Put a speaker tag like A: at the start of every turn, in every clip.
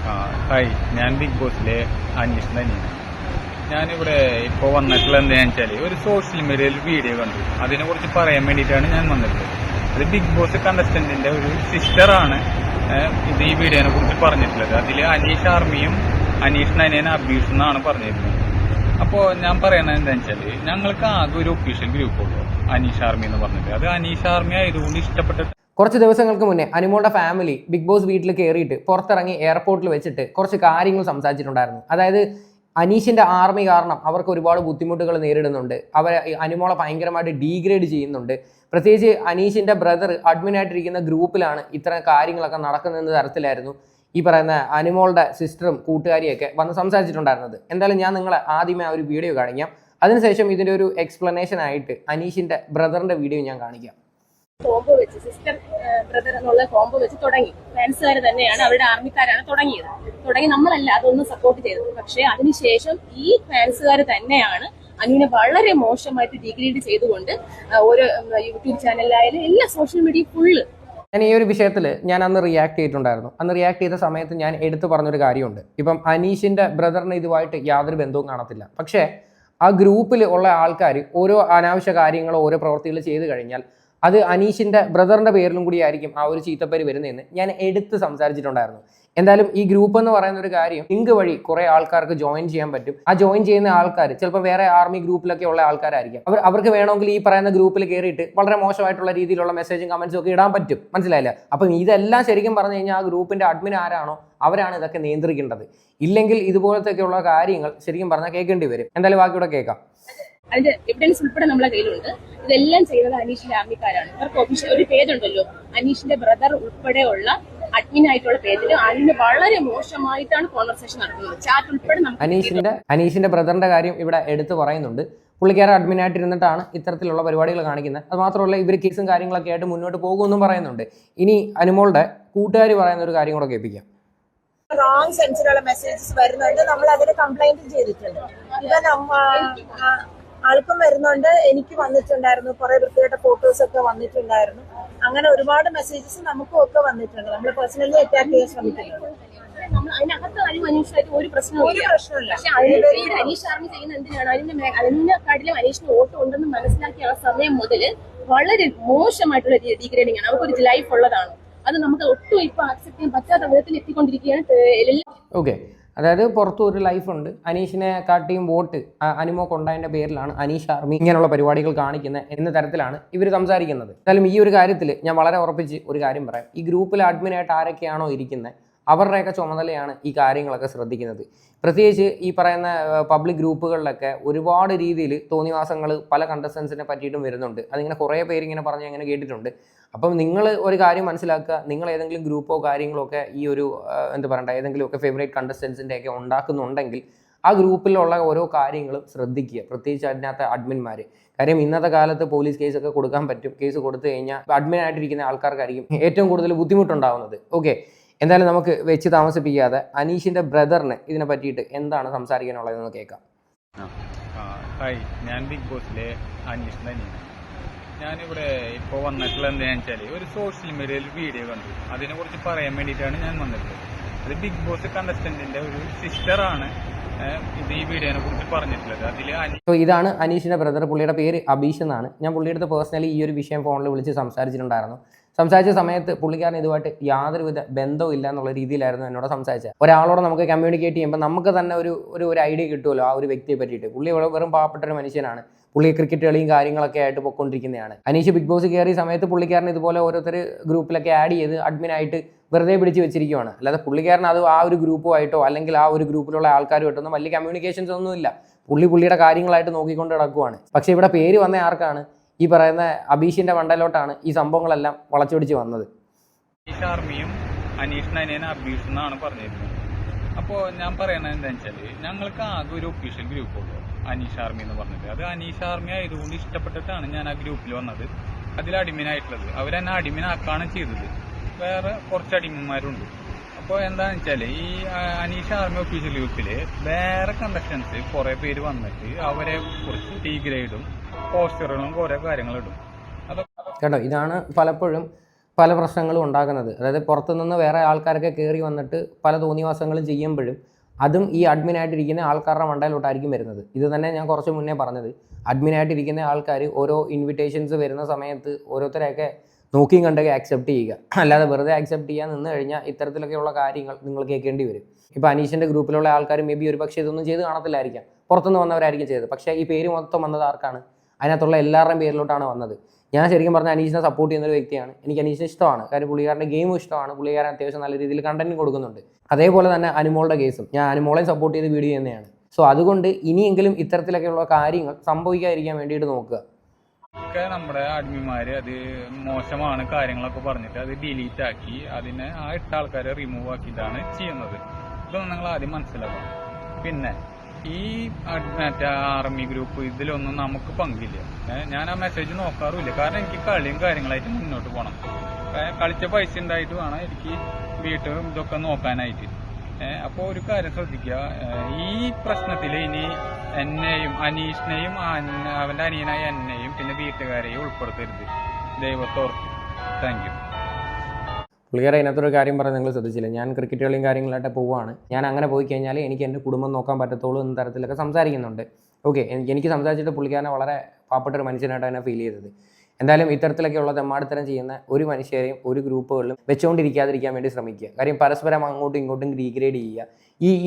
A: Hi, ഞാൻ big ബോസിലെ Aneesh തന്നെയാണ്. ഞാനിവിടെ ഇപ്പോൾ വന്നിട്ടുള്ള എന്താണെന്ന് വെച്ചാൽ ഒരു സോഷ്യൽ മീഡിയയിൽ വീഡിയോ കണ്ടു. അതിനെക്കുറിച്ച് പറയാൻ വേണ്ടിയിട്ടാണ് ഞാൻ വന്നിട്ടുള്ളത്. അത് ബിഗ് ബോസ് കണ്ടസ്റ്റന്റിന്റെ ഒരു സിസ്റ്ററാണ് ഇത് ഈ വീഡിയോനെ കുറിച്ച് പറഞ്ഞിട്ടുള്ളത്. അതിൽ അനീഷ് ആർമിയും അനീഷ് നയനേന അബ്യൂസ് എന്നാണ് പറഞ്ഞിരുന്നത്. അപ്പോൾ ഞാൻ പറയണത് എന്താണെന്ന് വെച്ചാൽ ഞങ്ങൾക്ക് ആകെ ഒരു ഒഫീഷ്യൽ ഗ്രൂപ്പുള്ളൂ, അനീഷ് ആർമി എന്ന് പറഞ്ഞിട്ട്. അത് അനീഷ് ആർമി ആയതുകൊണ്ട് ഇഷ്ടപ്പെട്ടിട്ട്
B: കുറച്ച് ദിവസങ്ങൾക്ക് മുന്നേ അനുമോളുടെ ഫാമിലി ബിഗ് ബോസ് വീട്ടിൽ കയറിയിട്ട് പുറത്തിറങ്ങി എയർപോർട്ടിൽ വെച്ചിട്ട് കുറച്ച് കാര്യങ്ങൾ സംസാരിച്ചിട്ടുണ്ടായിരുന്നു. അതായത് അനീഷിന്റെ ആർമി കാരണം അവർക്ക് ഒരുപാട് ബുദ്ധിമുട്ടുകൾ നേരിടുന്നുണ്ട്, അനുമോളെ ഭയങ്കരമായിട്ട് ഡീഗ്രേഡ് ചെയ്യുന്നുണ്ട്. പ്രത്യേകിച്ച് അനീഷിന്റെ ബ്രദർ അഡ്മിനായിട്ടിരിക്കുന്ന ഗ്രൂപ്പിലാണ് ഇത്തരം കാര്യങ്ങളൊക്കെ നടക്കുന്ന തരത്തിലായിരുന്നു ഈ പറയുന്ന അനുമോളുടെ സിസ്റ്ററും കൂട്ടുകാരിയൊക്കെ വന്ന് സംസാരിച്ചിട്ടുണ്ടായിരുന്നത്. എന്തായാലും ഞാൻ നിങ്ങളെ ആദ്യമേ ആ ഒരു വീഡിയോ കാണിക്കാം. അതിനുശേഷം ഇതിൻ്റെ ഒരു എക്സ്പ്ലനേഷൻ ആയിട്ട് അനീഷിന്റെ ബ്രദറിന്റെ വീഡിയോ ഞാൻ കാണിക്കാം.
C: കോംബോ വെച്ച് സിസ്റ്റർ ബ്രദർ എന്നുള്ള കോംബോ വെച്ച് തുടങ്ങി. ഫാൻസുകാർ തന്നെയാണ്, അവരുടെ ആർമിക്കാരാണ് തുടങ്ങി നമ്മളല്ല അതൊന്നും സപ്പോർട്ട് ചെയ്തത്. പക്ഷെ അതിനുശേഷം ഈ ഫാൻസുകാർ തന്നെയാണ് അനുവിനെ വളരെ മോശമായിട്ട് ഡിഗ്രേഡ് ചെയ്തുകൊണ്ട് ഓരോ യൂട്യൂബ് ചാനലിലായാലും എല്ലാ സോഷ്യൽ മീഡിയ ഫുള്ള്.
B: ഞാൻ ഈ ഒരു വിഷയത്തിൽ ഞാൻ അന്ന് റിയാക്ട് ചെയ്തിട്ടുണ്ടായിരുന്നു. അന്ന് റിയാക്ട് ചെയ്ത സമയത്ത് ഞാൻ എടുത്തു പറഞ്ഞൊരു കാര്യമുണ്ട്. ഇപ്പം അനീഷിന്റെ ബ്രദറിന് ഇതുമായിട്ട് യാതൊരു ബന്ധവും കാണത്തില്ല. പക്ഷേ ആ ഗ്രൂപ്പിൽ ഉള്ള ആൾക്കാർ ഓരോ അനാവശ്യ കാര്യങ്ങളോ ഓരോ പ്രവൃത്തികൾ ചെയ്തു കഴിഞ്ഞാൽ അത് അനീഷിന്റെ ബ്രദറിന്റെ പേരിലും കൂടി ആയിരിക്കും ആ ഒരു ചീത്തപ്പേര് വരുന്നതെന്ന് ഞാൻ എടുത്ത് സംസാരിച്ചിട്ടുണ്ടായിരുന്നു. എന്തായാലും ഈ ഗ്രൂപ്പ് എന്ന് പറയുന്ന ഒരു കാര്യം ലിങ്ക് വഴി കുറെ ആൾക്കാർക്ക് ജോയിൻ ചെയ്യാൻ പറ്റും. ആ ജോയിൻ ചെയ്യുന്ന ആൾക്കാർ ചിലപ്പോൾ വേറെ ആർമി ഗ്രൂപ്പിലൊക്കെ ഉള്ള ആൾക്കാരായിരിക്കും. അവർക്ക് വേണമെങ്കിൽ ഈ പറയുന്ന ഗ്രൂപ്പിൽ കയറിയിട്ട് വളരെ മോശമായിട്ടുള്ള രീതിയിലുള്ള മെസ്സേജും കമന്റ്സും ഒക്കെ ഇടാൻ പറ്റും. മനസ്സിലായില്ല? അപ്പം ഇതെല്ലാം ശരിക്കും പറഞ്ഞു കഴിഞ്ഞാൽ ആ ഗ്രൂപ്പിന്റെ അഡ്മിൻ ആരാണോ അവരാണ് ഇതൊക്കെ നിയന്ത്രിക്കേണ്ടത്. ഇല്ലെങ്കിൽ ഇതുപോലത്തെയൊക്കെയുള്ള കാര്യങ്ങൾ ശരിക്കും പറഞ്ഞാൽ കേൾക്കേണ്ടി വരും. എന്തായാലും ബാക്കിയൂടെ കേൾക്കാം.
C: അതിന്റെ എവിഡൻസ് ഉൾപ്പെടെ നമ്മളെ കയ്യിലുണ്ട്. ഇതെല്ലാം ചെയ്യുന്നത് അനീഷിന്റെ ആർമിക്കാരാണ്. അവർക്ക് ഒഫീഷ്യൽ ഒരു പേജ് ഉണ്ടല്ലോ, അനീഷിന്റെ ബ്രദർ ഉൾപ്പെടെയുള്ള അഡ്മിൻ ആയിട്ടുള്ള പേജിൽ അതിന് വളരെ മോശമായിട്ടാണ് കോൺവെർസേഷൻ നടക്കുന്നത്. ചാറ്റ് ഉൾപ്പെടെ
B: അനീഷിന്റെ ബ്രദറിന്റെ കാര്യം ഇവിടെ എടുത്തു പറയുന്നുണ്ട്. പുള്ളിക്കാരൻ അഡ്മിനായിട്ട് ഇരുന്നിട്ടാണ് ഇത്തരത്തിലുള്ള പരിപാടികൾ കാണിക്കുന്നത്. അത് മാത്രമല്ല ഇവർ കേസും കാര്യങ്ങളൊക്കെ ആയിട്ട് മുന്നോട്ട് പോകുമെന്നും പറയുന്നുണ്ട്. ഇനി അനുമോളുടെ കൂട്ടുകാർ പറയുന്ന ഒരു കാര്യം കൂടെ കേൾപ്പിക്കാം.
D: റോങ് സെൻസിലുള്ള മെസ്സേജസ് വരുന്നുണ്ട്, നമ്മൾ അതിന് കംപ്ലൈന്റ് ചെയ്തിട്ടുണ്ട്. ഇവൻ ആൾക്കും വരുന്നുണ്ട്, എനിക്ക് വന്നിട്ടുണ്ടായിരുന്നു, കുറെ വൃത്തികെട്ട ഫോട്ടോസ് ഒക്കെ വന്നിട്ടുണ്ടായിരുന്നു. അങ്ങനെ ഒരുപാട് മെസ്സേജസ് നമുക്കും ഒക്കെ വന്നിട്ടുണ്ട്. നമ്മൾ പേഴ്സണലി അറ്റാക്ക് ചെയ്യാൻ ശ്രമിക്കുന്നുണ്ട്.
C: അതിനകത്ത് അനീഷായിട്ട് ഒരു പ്രശ്നമില്ല. പക്ഷെ അനീഷ് ആർമി ചെയ്യുന്ന എന്തിനാണ്? അതിനെക്കാട്ടിലും അനീഷിന് വോട്ട് ഉണ്ടെന്ന് മനസ്സിലാക്കിയ ആ സമയം മുതൽ വളരെ മോശമായിട്ടുള്ള ഡീഗ്രേഡിംഗ് ആണ്. അവർക്കൊരു ലൈഫ് ഉള്ളതാണ്. അത് നമുക്ക് ഒട്ടും ഇപ്പൊ ആക്സെപ്റ്റ് ചെയ്യാൻ പറ്റാത്ത വിധത്തിൽ എത്തിക്കൊണ്ടിരിക്കുകയാണ്.
B: ഓക്കെ, അതായത് പുറത്തു ഒരു ലൈഫുണ്ട്. അനീഷിനെ കാട്ടിയും വോട്ട് അനുമോക്ക് ഉണ്ടായതിൻ്റെ പേരിലാണ് അനീഷ് ആർമി ഇങ്ങനെയുള്ള പരിപാടികൾ കാണിക്കുന്നത് എന്ന തരത്തിലാണ് ഇവർ സംസാരിക്കുന്നത്. എന്തായാലും ഈ ഒരു കാര്യത്തിൽ ഞാൻ വളരെ ഉറപ്പിച്ച് ഒരു കാര്യം പറയാം. ഈ ഗ്രൂപ്പിൽ അഡ്മിനായിട്ട് ആരൊക്കെയാണോ ഇരിക്കുന്നത് അവരുടെയൊക്കെ ചുമതലയാണ് ഈ കാര്യങ്ങളൊക്കെ ശ്രദ്ധിക്കുന്നത്. പ്രത്യേകിച്ച് ഈ പറയുന്ന പബ്ലിക് ഗ്രൂപ്പുകളിലൊക്കെ ഒരുപാട് രീതിയിൽ തോന്നിവാസങ്ങൾ പല കണ്ടസ്റ്റൻസിനെ പറ്റിയിട്ടും വരുന്നുണ്ട്. അതിങ്ങനെ കുറേ പേര് ഇങ്ങനെ പറഞ്ഞ് അങ്ങനെ കേട്ടിട്ടുണ്ട്. അപ്പം നിങ്ങൾ ഒരു കാര്യം മനസ്സിലാക്കുക, നിങ്ങൾ ഏതെങ്കിലും ഗ്രൂപ്പോ കാര്യങ്ങളോ ഒക്കെ ഈ ഒരു എന്താ പറയണ്ട ഏതെങ്കിലുമൊക്കെ ഫേവറേറ്റ് കണ്ടസ്റ്റൻസിൻ്റെ ഒക്കെ ഉണ്ടാക്കുന്നുണ്ടെങ്കിൽ ആ ഗ്രൂപ്പിലുള്ള ഓരോ കാര്യങ്ങളും ശ്രദ്ധിക്കുക. പ്രത്യേകിച്ച് അതിനകത്ത് അഡ്മിന്മാർ. കാര്യം ഇന്നത്തെ കാലത്ത് പോലീസ് കേസൊക്കെ കൊടുക്കാൻ പറ്റും. കേസ് കൊടുത്തു കഴിഞ്ഞാൽ അഡ്മിനായിട്ടിരിക്കുന്ന ആൾക്കാർക്കായിരിക്കും ഏറ്റവും കൂടുതൽ ബുദ്ധിമുട്ടുണ്ടാകുന്നത്. ഓക്കെ, എന്തായാലും നമുക്ക് വെച്ച് താമസിപ്പിക്കാതെ അനീഷിന്റെ ബ്രദറിന് ഇതിനെ പറ്റിയിട്ട് എന്താണ് സംസാരിക്കാനുള്ളതെന്ന് കേൾക്കാം.
A: ഹായ്, ഞാൻ ബിഗ് ബോസിലെ അനീഷ് തന്നെയാണ്. ഞാനിവിടെ ഇപ്പോൾ വന്നിട്ടുള്ള എന്താണെന്ന് വെച്ചാൽ ഒരു സോഷ്യൽ മീഡിയയിൽ വീഡിയോ കണ്ടു. അതിനെക്കുറിച്ച് പറയാൻ വേണ്ടിയിട്ടാണ് ഞാൻ വന്നിട്ടുള്ളത്. അത് ബിഗ് ബോസ് കണ്ടസ്റ്റന്റിന്റെ ഒരു സിസ്റ്ററാണ് ഇത് ഈ വീഡിയോനെ കുറിച്ച് പറഞ്ഞിട്ടുള്ളത്. അതിൽ
B: ഇതാണ് അനീഷിന്റെ ബ്രദർ. പുള്ളിയുടെ പേര് അബീഷ് എന്നാണ്. ഞാൻ പുള്ളിയുടെ അടുത്ത് പേഴ്സണലി ഈ ഒരു വിഷയം ഫോണിൽ വിളിച്ച് സംസാരിച്ചിട്ടുണ്ടായിരുന്നു. സംസാരിച്ച സമയത്ത് പുള്ളിക്കാരൻ ഇതുമായിട്ട് യാതൊരുവിധ ബന്ധവും ഇല്ല എന്നുള്ള രീതിയിലായിരുന്നു എന്നോട് സംസാരിച്ചത്. ഒരാളോട് നമുക്ക് കമ്മ്യൂണിക്കേറ്റ് ചെയ്യുമ്പോൾ നമുക്ക് തന്നെ ഒരു ഐഡിയ കിട്ടുമല്ലോ ആ ഒരു വ്യക്തിയെ പറ്റിയിട്ട്. പുള്ളി വെറും പാവപ്പെട്ട ഒരു മനുഷ്യനാണ്. പുള്ളി ക്രിക്കറ്റ് കളിയും കാര്യങ്ങളൊക്കെ ആയിട്ട് പൊയ്ക്കൊണ്ടിരിക്കുന്നതാണ്. അനീഷ് ബിഗ് ബോസ് കയറിയ സമയത്ത് പുള്ളിക്കാരൻ ഇതുപോലെ ഓരോരുത്തർ ഗ്രൂപ്പിലൊക്കെ ആഡ് ചെയ്ത് അഡ്മിനായിട്ട് വെറുതെ പിടിച്ച് വെച്ചിരിക്കുകയാണ്. അല്ലാതെ പുള്ളിക്കാരൻ അത് ആ ഒരു ഗ്രൂപ്പുമായിട്ടോ അല്ലെങ്കിൽ ആ ഒരു ഗ്രൂപ്പിലുള്ള ആൾക്കാരുമായിട്ടൊന്നും വലിയ കമ്മ്യൂണിക്കേഷൻസ് ഒന്നുമില്ല. പുള്ളിയുടെ കാര്യങ്ങളായിട്ട് നോക്കിക്കൊണ്ട് നടക്കുവാണ്. പക്ഷേ ഇവിടെ പേര് വന്ന ആർക്കാണ്? ഈ പറയുന്ന അബീഷിന്റെ മണ്ടലോട്ടാണ് ഈ സംഭവങ്ങളെല്ലാം വളച്ചൊടിച്ച് വന്നത്.
A: അനീഷ് ആർമിയും അനീഷ് നയനേന അബ്യൂസ് എന്നാണ് പറഞ്ഞിരുന്നത്. അപ്പോൾ ഞാൻ പറയണത് എന്താണെന്ന് വെച്ചാൽ ഞങ്ങൾക്ക് ആകെ ഒരു ഒഫീഷ്യൽ ഗ്രൂപ്പുള്ളൂ, അനീഷ് ആർമി എന്ന് പറഞ്ഞിട്ട്. അത് അനീഷ് ആർമി ആയതുകൊണ്ട് ഇഷ്ടപ്പെട്ടിട്ടാണ് ഞാൻ ആ ഗ്രൂപ്പിൽ വന്നത്. അതിൽ അഡിമിനായിട്ടുള്ളത് അവരെന്നെ അഡിമിനാക്കാണ് ചെയ്തത്. വേറെ കുറച്ച് അഡിമന്മാരുണ്ട്. അപ്പോൾ എന്താണെന്ന് വെച്ചാൽ ഈ അനീഷ് ആർമി ഒഫീഷ്യൽ ഗ്രൂപ്പിൽ വേറെ കണ്ടസ്റ്റൻസ് കുറേ പേര് വന്നിട്ട് അവരെ കുറിച്ച് ഡീഗ്രേഡും പോസ്റ്ററുകളും കുറേ കാര്യങ്ങളിടും.
B: കേട്ടോ, ഇതാണ് പലപ്പോഴും പല പ്രശ്നങ്ങളും ഉണ്ടാകുന്നത്. അതായത് പുറത്തുനിന്ന് വേറെ ആൾക്കാരൊക്കെ കയറി വന്നിട്ട് പല തോന്നിവാസങ്ങളും ചെയ്യുമ്പോഴും അതും ഈ അഡ്മിനായിട്ടിരിക്കുന്ന ആൾക്കാരുടെ മണ്ടയിലോട്ടായിരിക്കും വരുന്നത്. ഇത് തന്നെ ഞാൻ കുറച്ച് മുന്നേ പറഞ്ഞത്, അഡ്മിനായിട്ടിരിക്കുന്ന ആൾക്കാർ ഓരോ ഇൻവിറ്റേഷൻസ് വരുന്ന സമയത്ത് ഓരോരുത്തരെയൊക്കെ നോക്കിയും കണ്ടൊക്കെ ആക്സെപ്റ്റ് ചെയ്യുക, അല്ലാതെ വെറുതെ ആക്സെപ്റ്റ് ചെയ്യാൻ നിന്ന് കഴിഞ്ഞാൽ ഇത്തരത്തിലൊക്കെയുള്ള കാര്യങ്ങൾ നിങ്ങൾ കേൾക്കേണ്ടി വരും. ഇപ്പോൾ അനീഷിൻ്റെ ഗ്രൂപ്പിലുള്ള ആൾക്കാർ മേ ബി ഒരു പക്ഷേ ഇതൊന്നും ചെയ്ത് കാണത്തില്ലായിരിക്കാം, പുറത്തുനിന്ന് വന്നവരായിരിക്കും ചെയ്തത്. പക്ഷേ ഈ പേര് മൊത്തം വന്നത് ആർക്കാണ്? അതിനകത്തുള്ള എല്ലാവരുടെയും പേരിലോട്ടാണ് വന്നത്. ഞാൻ ശരിക്കും പറഞ്ഞാൽ അനീഷിനെ സപ്പോർട്ട് ചെയ്യുന്ന ഒരു വ്യക്തിയാണ്. എനിക്ക് അനീഷിനെ ഇഷ്ടമാണ്, കാര്യം പുള്ളിക്കാരൻ്റെ ഗെയിമും ഇഷ്ടമാണ്, പുള്ളിക്കാരൻ അത്യാവശ്യം നല്ല രീതിയിൽ കണ്ടന്റ് കൊടുക്കുന്നുണ്ട്. അതേപോലെ തന്നെ അനുമോളുടെ കേസും ഞാൻ അനുമോളെ സപ്പോർട്ട് ചെയ്ത് വീഡിയോ തന്നെയാണ്. സോ അതുകൊണ്ട് ഇനിയെങ്കിലും ഇത്തരത്തിലൊക്കെയുള്ള കാര്യങ്ങൾ സംഭവിക്കാതിരിക്കാൻ വേണ്ടിയിട്ട് നോക്കുക.
A: ഒക്കെ നമ്മുടെ അഡ്മിന്മാര് അത് മോശമാണ് കാര്യങ്ങളൊക്കെ പറഞ്ഞിട്ട് അത് ഡിലീറ്റ് ആക്കി അതിനെ ആ 8 ആൾക്കാരെ റിമൂവ് ആക്കിയിട്ടാണ് ചെയ്യുന്നത്. ഇതൊന്നും നിങ്ങൾ ആദ്യം മനസ്സിലാക്കണം. പിന്നെ ഈ മറ്റേ ആർമി ഗ്രൂപ്പ് ഇതിലൊന്നും നമുക്ക് പങ്കില്ല. ഞാൻ ആ മെസ്സേജ് നോക്കാറുമില്ല, കാരണം എനിക്ക് കളിയും കാര്യങ്ങളായിട്ട് മുന്നോട്ട് പോകണം. കളിച്ച പൈസ ഉണ്ടായിട്ട് വേണം എനിക്ക് വീട്ടും ഇതൊക്കെ നോക്കാനായിട്ട്. അപ്പോൾ ഒരു കാര്യം ശ്രദ്ധിക്കുക, ഈ പ്രശ്നത്തിൽ ഇനി എന്നെയും അനീഷിനെയും അവന്റെ അനിയനായ എന്നെയും പിന്നെ വീട്ടുകാരെയും ഉൾപ്പെടുത്തരുത്, ദൈവത്തോർത്ത്. Thank you.
B: പുള്ളിക്കാരെ അതിനകത്തൊരു കാര്യം പറഞ്ഞ് നിങ്ങൾ ശ്രദ്ധിച്ചില്ല, ഞാൻ ക്രിക്കറ്റ് കളിയും കാര്യങ്ങളായിട്ട് പോവുകയാണ്, ഞാൻ അങ്ങനെ പോയി കഴിഞ്ഞാൽ എനിക്ക് എൻ്റെ കുടുംബം നോക്കാൻ പറ്റത്തുള്ളൂ എന്ന തരത്തിലൊക്കെ സംസാരിക്കുന്നുണ്ട്. ഓക്കെ, എനിക്ക് സംസാരിച്ചിട്ട് പുള്ളിക്കാരനെ വളരെ പാവപ്പെട്ടൊരു മനുഷ്യനായിട്ട് തന്നെ ഫീൽ ചെയ്തത്. എന്തായാലും ഇത്തരത്തിലൊക്കെയുള്ള തെമ്മാടിത്തരം ചെയ്യുന്ന ഒരു മനുഷ്യരെയും ഒരു ഗ്രൂപ്പുകളിലും വെച്ചുകൊണ്ടിരിക്കാതിരിക്കാൻ വേണ്ടി ശ്രമിക്കുക. കാര്യം പരസ്പരം അങ്ങോട്ടും ഇങ്ങോട്ടും ഡീഗ്രേഡ് ചെയ്യുക.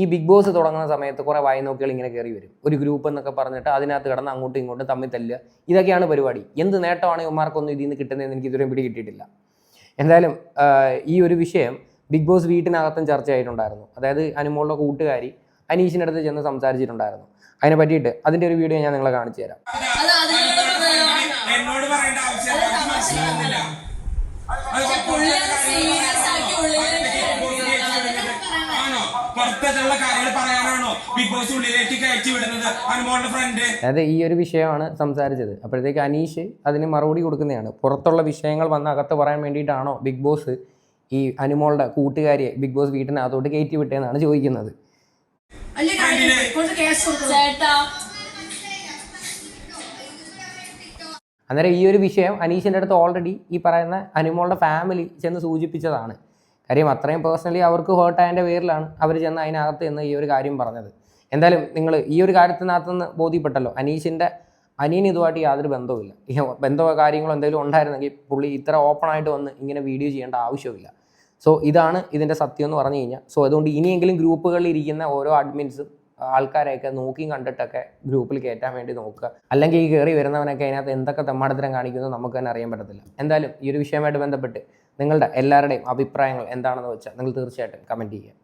B: ഈ ബിഗ് ബോസ് തുടങ്ങുന്ന സമയത്ത് കുറേ വായനോക്കികൾ ഇങ്ങനെ കയറി വരും, ഒരു ഗ്രൂപ്പ് എന്നൊക്കെ പറഞ്ഞിട്ട് അതിനകത്ത് കിടന്ന് അങ്ങോട്ടും ഇങ്ങോട്ടും തമ്മിൽ തല്ലുക. ഇതൊക്കെയാണ് പരിപാടി. എന്ത് നേട്ടമാണ് ഇവന്മാർക്കൊന്നും ഇതിൽ നിന്ന് കിട്ടുന്നതെന്ന് എനിക്ക് ഇതുവരെയും പിടി കിട്ടിയിട്ടില്ല. എന്തായാലും ഈ ഒരു വിഷയം ബിഗ് ബോസ് വീട്ടിനകത്തും ചർച്ചയായിട്ടുണ്ടായിരുന്നു. അതായത് അനുമോളുടെ കൂട്ടുകാരി അനീഷിൻ്റെ അടുത്ത് ചെന്ന് സംസാരിച്ചിട്ടുണ്ടായിരുന്നു. അതിനെ പറ്റിയിട്ട് അതിൻ്റെ ഒരു വീഡിയോ ഞാൻ നിങ്ങളെ കാണിച്ചു തരാം.
E: എന്നോട് പറയേണ്ട ആവശ്യമില്ല. ആണോ പുറത്തുള്ള കാര്യങ്ങൾ പറയാനാണോ ബിഗ് ബോസ് ഉള്ളിലേക്ക് കയറ്റി വിടുന്നത് അനുമോളുടെ ഫ്രണ്ട്?
B: അതായത് ഈ ഒരു വിഷയമാണ് സംസാരിച്ചത്. അപ്പോഴത്തേക്ക് അനീഷ് അതിന് മറുപടി കൊടുക്കുന്നതാണ്. പുറത്തുള്ള വിഷയങ്ങൾ വന്ന് അകത്ത് പറയാൻ വേണ്ടിയിട്ടാണോ ബിഗ് ബോസ് ഈ അനുമോളുടെ കൂട്ടുകാരിയെ ബിഗ് ബോസ് വീട്ടിനകത്തോട്ട് കയറ്റി വിട്ടേന്നാണ് ചോദിക്കുന്നത്. അന്നേരം ഈ ഒരു വിഷയം അനീഷിൻ്റെ അടുത്ത് ഓൾറെഡി ഈ പറയുന്ന അനുമോളുടെ ഫാമിലി ചെന്ന് സൂചിപ്പിച്ചതാണ്. കാര്യം അത്രയും പേഴ്സണലി അവർക്ക് ഹേർട്ടായതിൻ്റെ പേരിലാണ് അവർ ചെന്ന് അതിനകത്ത് എന്ന് ഈ ഒരു കാര്യം പറഞ്ഞത്. എന്തായാലും നിങ്ങൾ ഈ ഒരു കാര്യത്തിനകത്തുനിന്ന് ബോധ്യപ്പെട്ടല്ലോ, അനിയന് ഇതുമായിട്ട് യാതൊരു ബന്ധവുമില്ല. ബന്ധമോ കാര്യങ്ങളോ എന്തെങ്കിലും ഉണ്ടായിരുന്നെങ്കിൽ പുള്ളി ഇത്ര ഓപ്പണായിട്ട് വന്ന് ഇങ്ങനെ വീഡിയോ ചെയ്യേണ്ട ആവശ്യമില്ല. സോ ഇതാണ് ഇതിൻ്റെ സത്യം എന്ന് പറഞ്ഞു കഴിഞ്ഞാൽ. സോ അതുകൊണ്ട് ഇനിയെങ്കിലും ഗ്രൂപ്പുകളിൽ ഇരിക്കുന്ന ഓരോ അഡ്മിൻസും ആൾക്കാരെയൊക്കെ നോക്കിയും കണ്ടിട്ടൊക്കെ ഗ്രൂപ്പിൽ കയറ്റാൻ വേണ്ടി നോക്കുക. അല്ലെങ്കിൽ ഈ കയറി വരുന്നവനൊക്കെ അതിനകത്ത് എന്തൊക്കെ തെമ്മാടത്തരം കാണിക്കുന്നത് നമുക്ക് തന്നെ അറിയാൻ പറ്റത്തില്ല. എന്തായാലും ഈ ഒരു വിഷയമായിട്ട് ബന്ധപ്പെട്ട് നിങ്ങളുടെ എല്ലാവരുടെയും അഭിപ്രായങ്ങൾ എന്താണെന്ന് വെച്ചാൽ നിങ്ങൾ തീർച്ചയായിട്ടും കമൻറ്റ് ചെയ്യുക.